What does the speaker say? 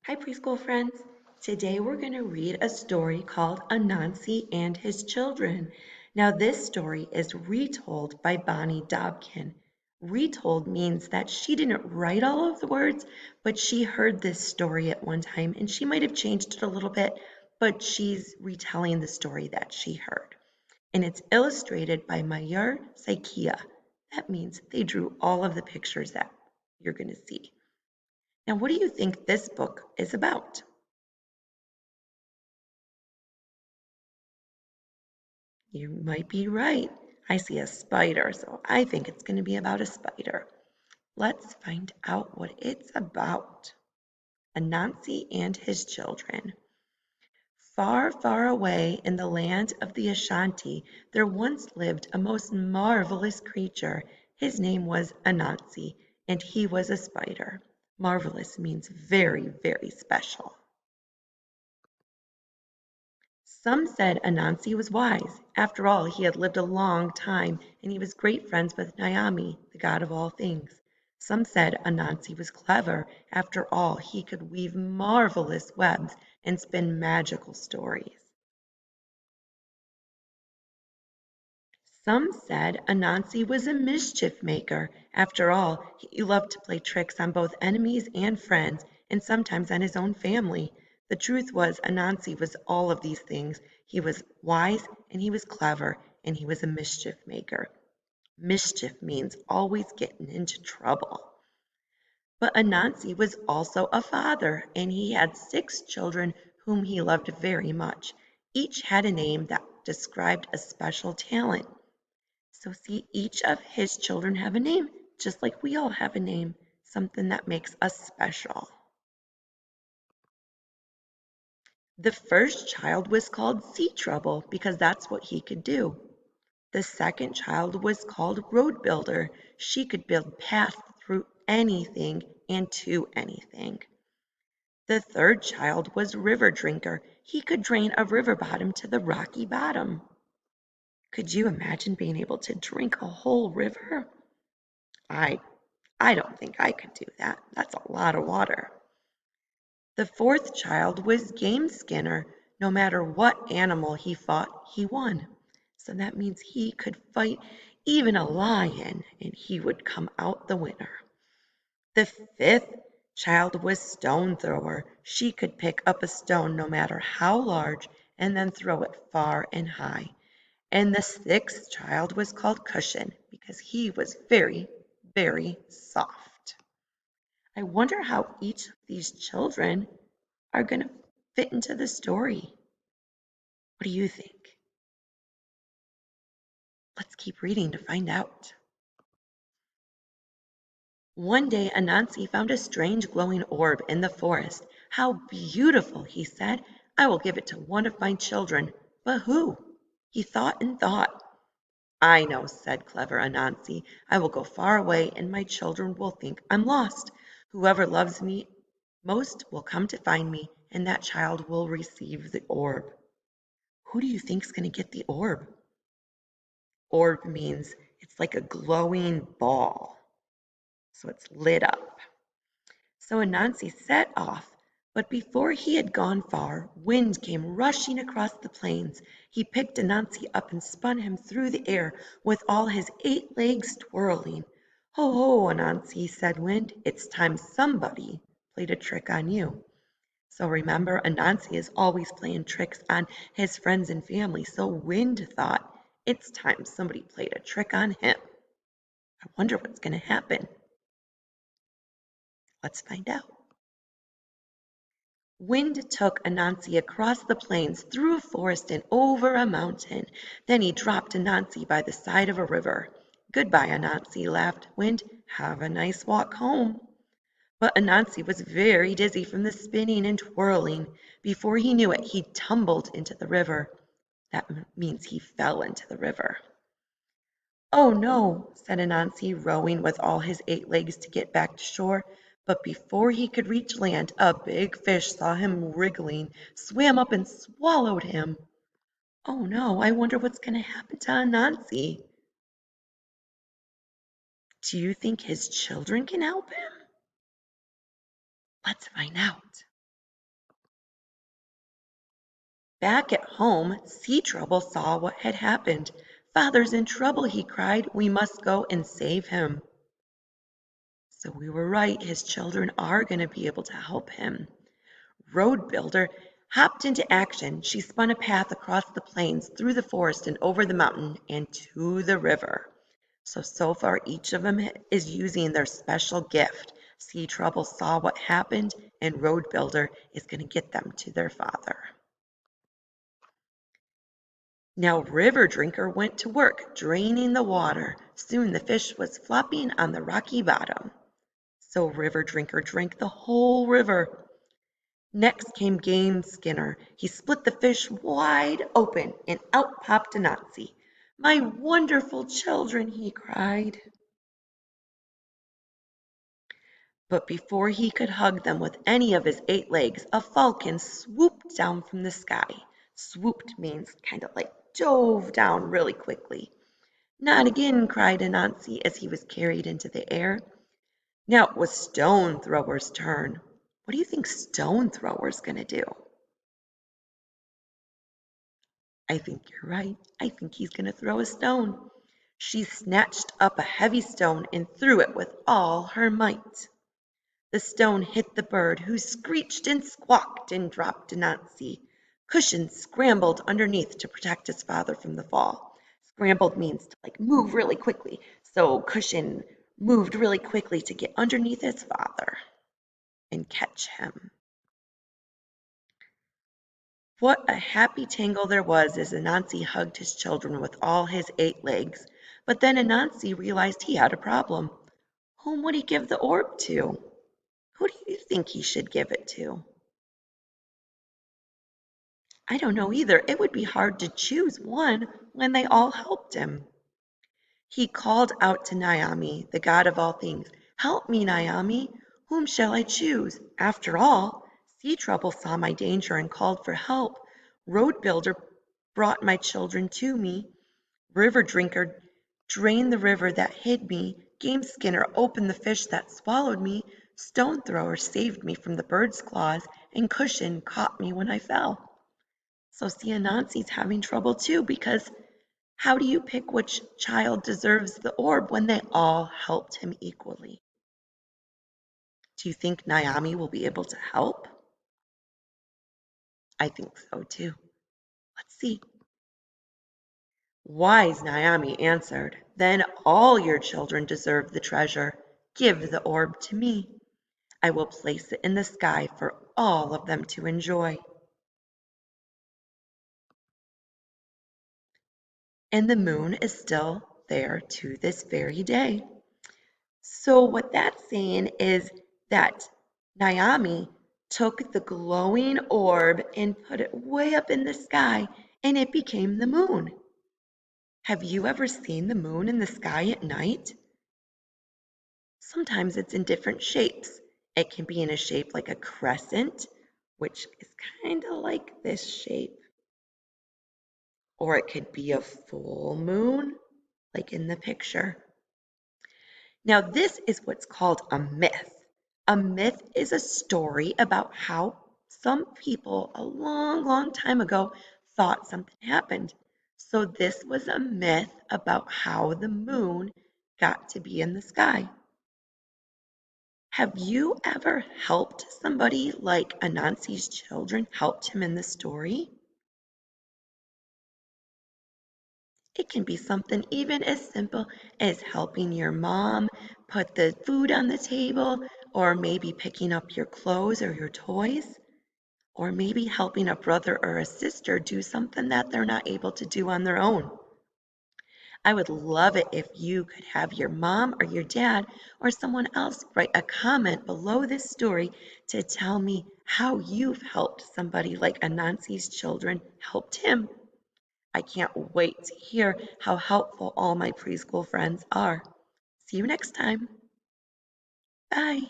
Hi, preschool friends. Today we're going to read a story called Anansi and His Children. Now, this story is retold by Bonnie Dobkin. Retold means that she didn't write all of the words, but she heard this story at one time and she might have changed it a little bit, but she's retelling the story that she heard. And it's illustrated by Mayur Saikia. That means they drew all of the pictures that you're going to see. Now, what do you think this book is about? You might be right. I see a spider, so I think it's going to be about a spider. Let's find out what it's about. Anansi and his children. Far, far away in the land of the Ashanti, there once lived a most marvelous creature. His name was Anansi, and he was a spider. Marvelous means very, very special. Some said Anansi was wise. After all, he had lived a long time, and he was great friends with Naomi, the god of all things. Some said Anansi was clever. After all, he could weave marvelous webs and spin magical stories. Some said Anansi was a mischief maker. After all, he loved to play tricks on both enemies and friends, and sometimes on his own family. The truth was, Anansi was all of these things. He was wise, and he was clever, and he was a mischief maker. Mischief means always getting into trouble. But Anansi was also a father, and he had 6 children whom he loved very much. Each had a name that described a special talent. So see, each of his children have a name, just like we all have a name, something that makes us special. The first child was called Sea Trouble because that's what he could do. The second child was called Road Builder. She could build paths through anything and to anything. The third child was River Drinker. He could drain a river bottom to the rocky bottom. Could you imagine being able to drink a whole river? I I don't think I could do that. That's a lot of water. The fourth child was Game Skinner. No matter what animal he fought, he won. So that means he could fight even a lion and he would come out the winner. The fifth child was Stone Thrower. She could pick up a stone no matter how large and then throw it far and high. And the sixth child was called Cushion because he was very, very soft. I wonder how each of these children are going to fit into the story. What do you think? Let's keep reading to find out. One day Anansi found a strange glowing orb in the forest. How beautiful, he said. I will give it to one of my children. But who? He thought and thought. I know, said clever Anansi. I will go far away and my children will think I'm lost. Whoever loves me most will come to find me, and that child will receive the orb. Who do you think's going to get the orb? Orb means it's like a glowing ball, so it's lit up. So Anansi set off, but before he had gone far, wind came rushing across the plains. He picked Anansi up and spun him through the air with all his 8 legs twirling. Ho, ho, Anansi, said Wind, it's time somebody played a trick on you. So remember, Anansi is always playing tricks on his friends and family, so Wind thought, it's time somebody played a trick on him. I wonder what's going to happen. Let's find out. Wind took Anansi across the plains, through a forest, and over a mountain. Then he dropped Anansi by the side of a river. Goodbye, Anansi, laughed Wind. Have a nice walk home. But Anansi was very dizzy from the spinning and twirling. Before he knew it, he tumbled into the river. That means he fell into the river. "Oh, no," said Anansi, rowing with all his 8 legs to get back to shore. But before he could reach land, a big fish saw him wriggling, swam up and swallowed him. "Oh, no, I wonder what's going to happen to Anansi." Do you think his children can help him? Let's find out. Back at home, Sea Trouble saw what had happened. "Father's in trouble," he cried. "We must go and save him." So we were right. His children are going to be able to help him. Road Builder hopped into action. She spun a path across the plains, through the forest, and over the mountain, and to the river. So far, each of them is using their special gift. Sea Trouble saw what happened, and Road Builder is going to get them to their father. Now River Drinker went to work, draining the water. Soon the fish was flopping on the rocky bottom. So River Drinker drank the whole river. Next came Game Skinner. He split the fish wide open, and out popped Anansi. "My wonderful children!" he cried. But before he could hug them with any of his 8 legs, a falcon swooped down from the sky. Swooped means kind of like dove down really quickly. "Not again!" cried Anansi as he was carried into the air. Now it was Stone Thrower's turn. What do you think Stone Thrower's going to do? I think you're right. I think he's going to throw a stone. She snatched up a heavy stone and threw it with all her might. The stone hit the bird, who screeched and squawked and dropped Anansi. Cushion scrambled underneath to protect his father from the fall. Scrambled means to move really quickly. So Cushion moved really quickly to get underneath his father and catch him. What a happy tangle there was as Anansi hugged his children with all his 8 legs. But then Anansi realized he had a problem. Whom would he give the orb to? Who do you think he should give it to? I don't know either. It would be hard to choose one when they all helped him. He called out to Naomi, the god of all things. "Help me, Naomi. Whom shall I choose? After all, Sea Trouble saw my danger and called for help. Road Builder brought my children to me. River Drinker drained the river that hid me. Game Skinner opened the fish that swallowed me. Stone Thrower saved me from the bird's claws, and Cushion caught me when I fell." So see, Anansi's having trouble too, because how do you pick which child deserves the orb when they all helped him equally? Do you think Naomi will be able to help? I think so too. Let's see. Wise Naomi answered, "Then all your children deserve the treasure. Give the orb to me. I will place it in the sky for all of them to enjoy." And the moon is still there to this very day. So what that's saying is that Naomi took the glowing orb and put it way up in the sky, and it became the moon. Have you ever seen the moon in the sky at night? Sometimes it's in different shapes. It can be in a shape like a crescent, which is kind of like this shape, or it could be a full moon, like in the picture. Now, this is what's called a myth. A myth is a story about how some people a long, long time ago thought something happened. So this was a myth about how the moon got to be in the sky. Have you ever helped somebody like Anansi's children helped him in the story? It can be something even as simple as helping your mom put the food on the table, or maybe picking up your clothes or your toys, or maybe helping a brother or a sister do something that they're not able to do on their own. I would love it if you could have your mom or your dad or someone else write a comment below this story to tell me how you've helped somebody like Anansi's children helped him. I can't wait to hear how helpful all my preschool friends are. See you next time. Bye.